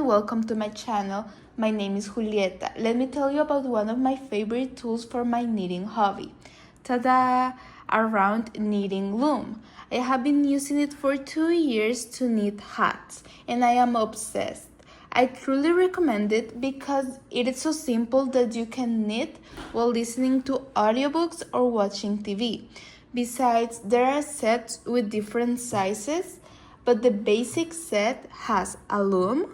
and welcome to my channel. My name is Julieta. Let me tell you about one of my favorite tools for my knitting hobby. Ta-da! Around knitting Loom. I have been using it for 2 years to knit hats and I am obsessed. I truly recommend it because it is so simple that you can knit while listening to audiobooks or watching TV. Besides, there are sets with different sizes, but the basic set has a loom,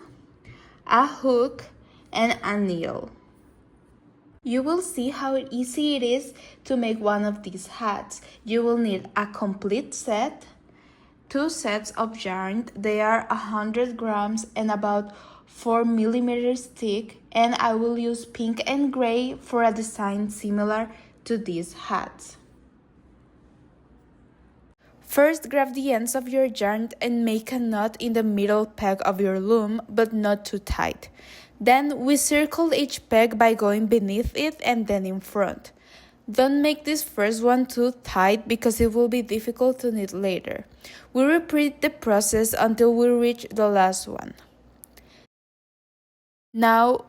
a hook, and a needle. You will see how easy it is to make one of these hats. You will need a complete set, 2 sets of yarn. They are 100 grams and about 4 millimeters thick, and I will use pink and gray for a design similar to these hats. First, grab the ends of your yarn and make a knot in the middle peg of your loom, but not too tight. Then we circle each peg by going beneath it and then in front. Don't make this first one too tight because it will be difficult to knit later. We repeat the process until we reach the last one. Now,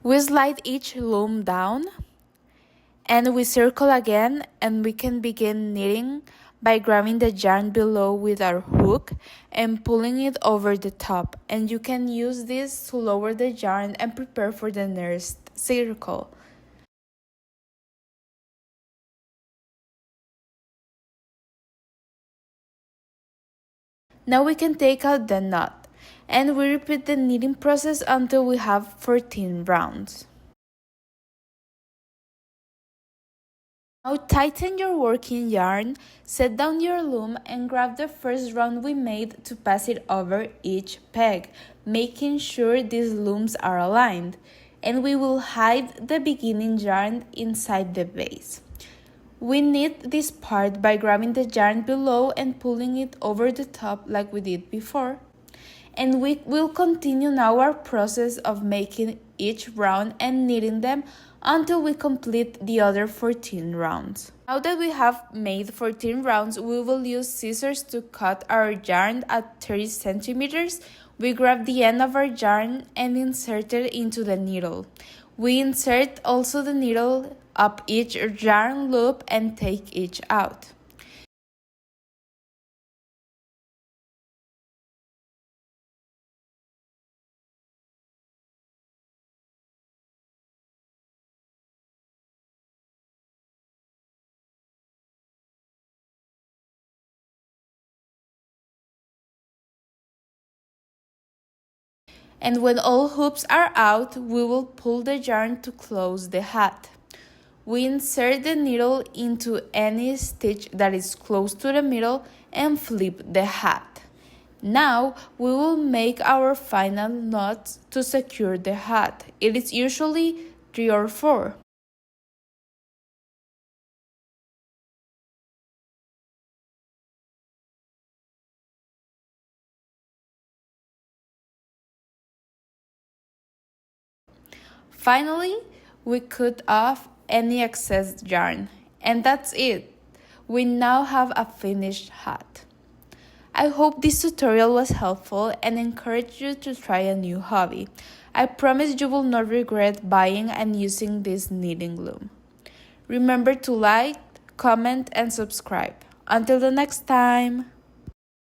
we slide each loom down and we circle again, and we can begin knitting by grabbing the yarn below with our hook and pulling it over the top. And you can use this to lower the yarn and prepare for the next circle. Now we can take out the knot, and we repeat the knitting process until we have 14 rounds. Now tighten your working yarn, set down your loom and grab the first round we made to pass it over each peg, making sure these looms are aligned, and we will hide the beginning yarn inside the base. We knit this part by grabbing the yarn below and pulling it over the top like we did before. And we will continue now our process of making each round and knitting them until we complete the other 14 rounds. Now that we have made 14 rounds, we will use scissors to cut our yarn at 30 centimeters. We grab the end of our yarn and insert it into the needle. We insert also the needle up each yarn loop and take each out. And when all hoops are out, we will pull the yarn to close the hat. We insert the needle into any stitch that is close to the middle and flip the hat. Now we will make our final knots to secure the hat. It is usually 3 or 4. Finally, we cut off any excess yarn, and that's it. We now have a finished hat. I hope this tutorial was helpful and encourage you to try a new hobby. I promise you will not regret buying and using this knitting loom. Remember to like, comment, and subscribe. Until the next time!